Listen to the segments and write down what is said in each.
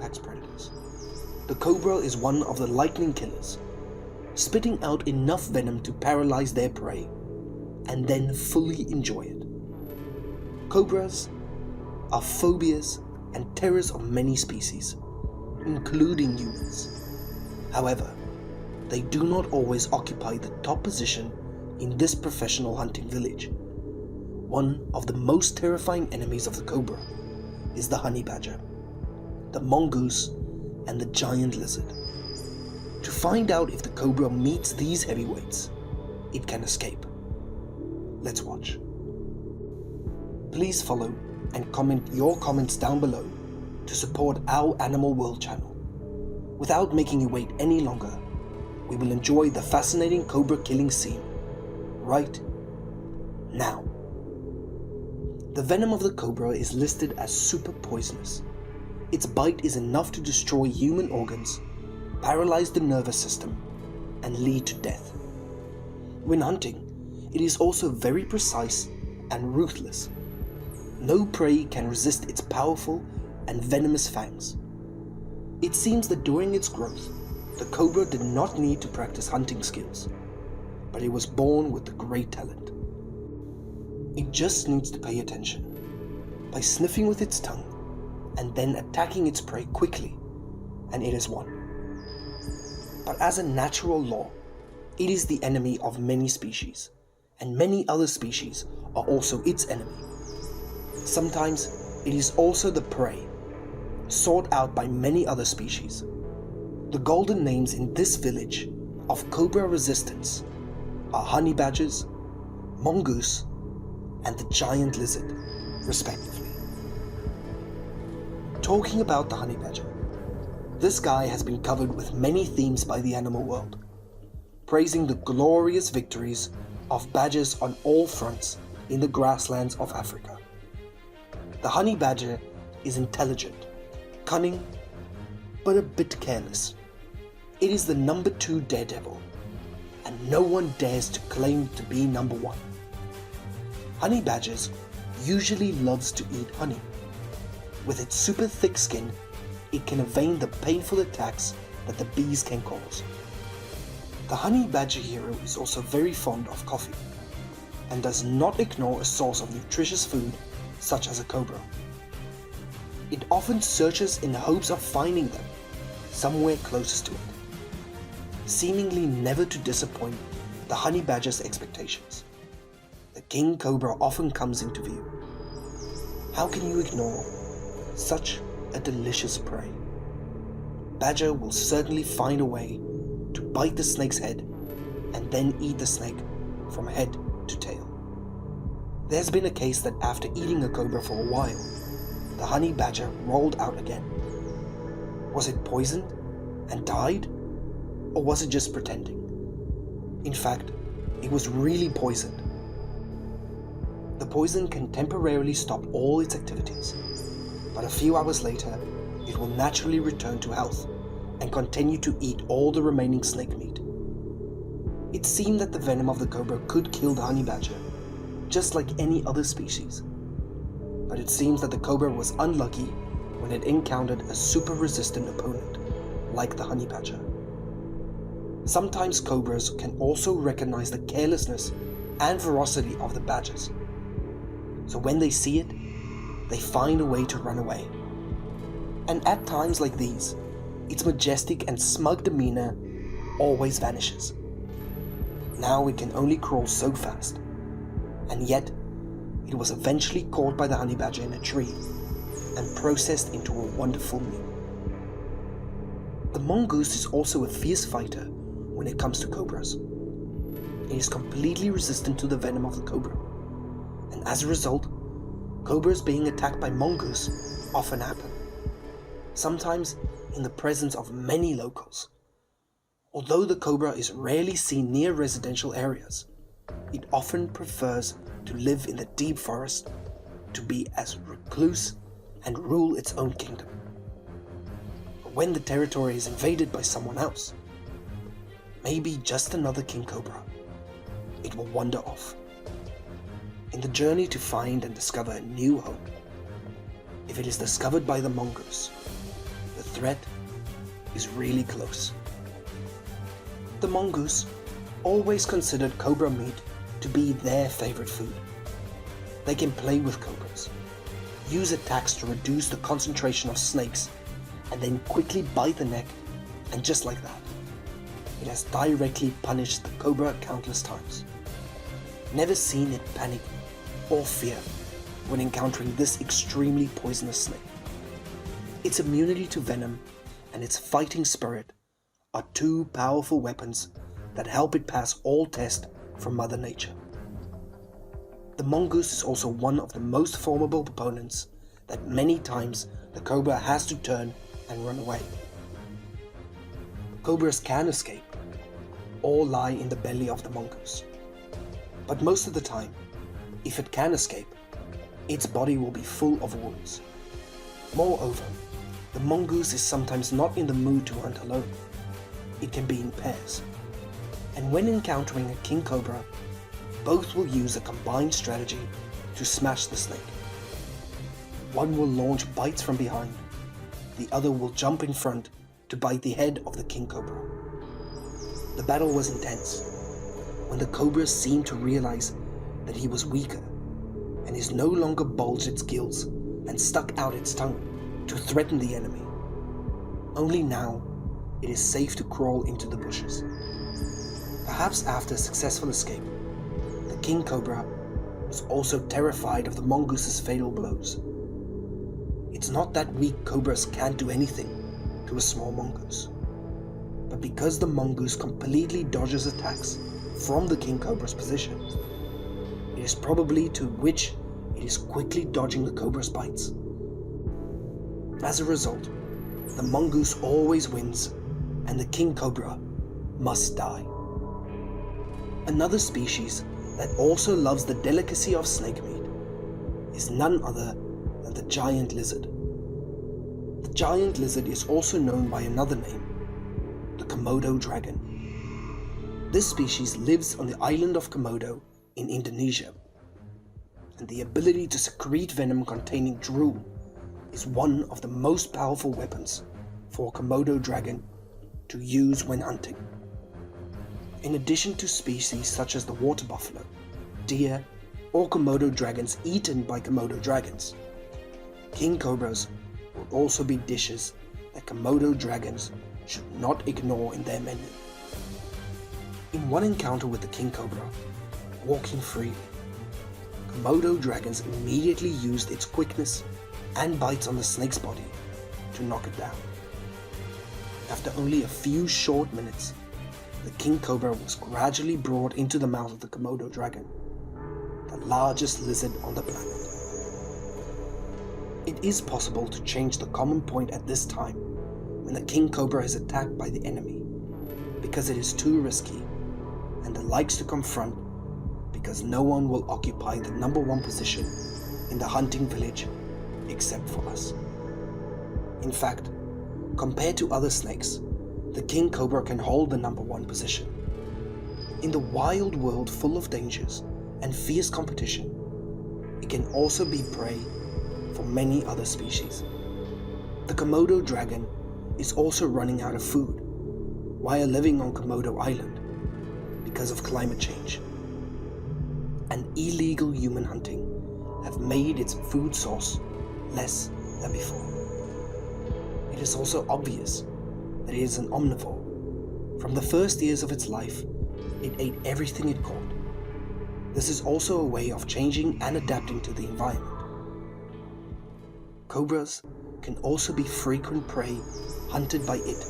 apex predators. The cobra is one of the lightning killers, spitting out enough venom to paralyze their prey and then fully enjoy it. Cobras are phobias and terrors of many species, including humans. However, they do not always occupy the top position in this professional hunting village. One of the most terrifying enemies of the cobra is the honey badger, the mongoose, and the giant lizard. To find out if the cobra meets these heavyweights, it can escape. Let's watch. Please follow and comment your comments down below to support our Animal World channel. Without making you wait any longer, we will enjoy the fascinating cobra killing scene right now. The venom of the cobra is listed as super poisonous. Its bite is enough to destroy human organs, paralyze the nervous system, and lead to death. When hunting, it is also very precise and ruthless. No prey can resist its powerful and venomous fangs. It seems that during its growth, the cobra did not need to practice hunting skills, but it was born with the great talent. It just needs to pay attention by sniffing with its tongue and then attacking its prey quickly, and it is won. But as a natural law, it is the enemy of many species, and many other species are also its enemy. Sometimes it is also the prey, sought out by many other species. The golden names in this village of cobra resistance are honey badgers, mongoose, and the giant lizard, respectively. Talking about the honey badger, this guy has been covered with many themes by the animal world, praising the glorious victories of badgers on all fronts in the grasslands of Africa. The honey badger is intelligent, cunning, but a bit careless. It is the number 2 daredevil, and no one dares to claim to be number 1. Honey badgers usually loves to eat honey. With its super thick skin, it can evade the painful attacks that the bees can cause. The honey badger hero is also very fond of coffee, and does not ignore a source of nutritious food such as a cobra. It often searches in the hopes of finding them somewhere closest to it, seemingly never to disappoint the honey badger's expectations. The king cobra often comes into view. How can you ignore such a delicious prey? Badger will certainly find a way to bite the snake's head and then eat the snake from head to tail. There's been a case that after eating a cobra for a while, the honey badger rolled out again. Was it poisoned and died? Or was it just pretending? In fact, it was really poisoned. The poison can temporarily stop all its activities, but a few hours later, it will naturally return to health and continue to eat all the remaining snake meat. It seemed that the venom of the cobra could kill the honey badger, just like any other species. But it seems that the cobra was unlucky when it encountered a super resistant opponent, like the honey badger. Sometimes cobras can also recognize the carelessness and ferocity of the badgers. So when they see it, they find a way to run away. And at times like these, its majestic and smug demeanor always vanishes. Now it can only crawl so fast, and yet it was eventually caught by the honey badger in a tree and processed into a wonderful meal. The mongoose is also a fierce fighter when it comes to cobras. It is completely resistant to the venom of the cobra, and as a result, cobras being attacked by mongoose often happen, sometimes in the presence of many locals. Although the cobra is rarely seen near residential areas, it often prefers to live in the deep forest, to be as recluse and rule its own kingdom. But when the territory is invaded by someone else, maybe just another king cobra, it will wander off. In the journey to find and discover a new home, if it is discovered by the mongoose, the threat is really close. The mongoose always considered cobra meat to be their favorite food. They can play with cobras, use attacks to reduce the concentration of snakes, and then quickly bite the neck, and just like that, it has directly punished the cobra countless times. Never seen it panic or fear when encountering this extremely poisonous snake. Its immunity to venom and its fighting spirit are two powerful weapons that help it pass all tests from Mother Nature. The mongoose is also one of the most formidable opponents that many times the cobra has to turn and run away. Cobras can escape or lie in the belly of the mongoose, but most of the time, if it can escape, its body will be full of wounds. Moreover, the mongoose is sometimes not in the mood to hunt alone. It can be in pairs, and when encountering a king cobra, both will use a combined strategy to smash the snake. One will launch bites from behind, the other will jump in front to bite the head of the king cobra. The battle was intense, when the cobra seemed to realize that he was weaker, and is no longer bulged its gills and stuck out its tongue to threaten the enemy. Only now it is safe to crawl into the bushes. Perhaps after a successful escape, the king cobra was also terrified of the mongoose's fatal blows. It's not that weak cobras can't do anything to a small mongoose, but because the mongoose completely dodges attacks from the king cobra's position, it is probably to which it is quickly dodging the cobra's bites. As a result, the mongoose always wins and the king cobra must die. Another species that also loves the delicacy of snake meat is none other than the giant lizard. The giant lizard is also known by another name, the Komodo dragon. This species lives on the island of Komodo in Indonesia, and the ability to secrete venom containing drool is one of the most powerful weapons for a Komodo dragon to use when hunting. In addition to species such as the water buffalo, deer, or Komodo dragons eaten by Komodo dragons, king cobras will also be dishes that Komodo dragons should not ignore in their menu. In one encounter with the king cobra, walking freely, Komodo dragons immediately used its quickness and bites on the snake's body to knock it down. After only a few short minutes, the king cobra was gradually brought into the mouth of the Komodo dragon, the largest lizard on the planet. It is possible to change the common point at this time when the king cobra is attacked by the enemy, because it is too risky and it likes to confront because no one will occupy the number one position in the hunting village except for us. In fact, compared to other snakes, the king cobra can hold the number one position. In the wild world full of dangers and fierce competition, it can also be prey for many other species. The Komodo dragon is also running out of food while living on Komodo Island because of climate change, and illegal human hunting have made its food source less than before. It is also obvious that it is an omnivore. From the first years of its life, it ate everything it caught. This is also a way of changing and adapting to the environment. Cobras can also be frequent prey hunted by it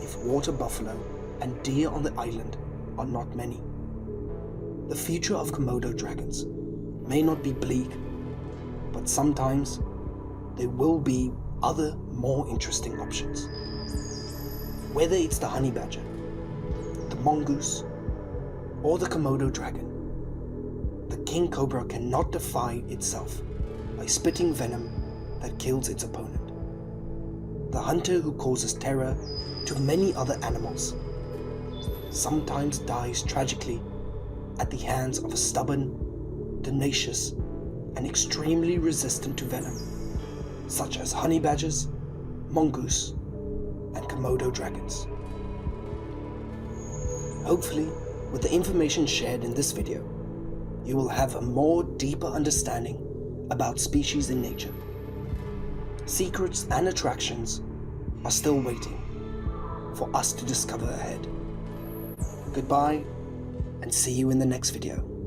if water buffalo and deer on the island are not many. The future of Komodo dragons may not be bleak, but sometimes there will be other more interesting options. Whether it's the honey badger, the mongoose, or the Komodo dragon, the king cobra cannot defy itself by spitting venom that kills its opponent. The hunter who causes terror to many other animals sometimes dies tragically at the hands of a stubborn, tenacious, and extremely resistant to venom, such as honey badgers, mongoose, and Komodo dragons. Hopefully, with the information shared in this video, you will have a more deeper understanding about species in nature. Secrets and attractions are still waiting for us to discover ahead. Goodbye, and see you in the next video.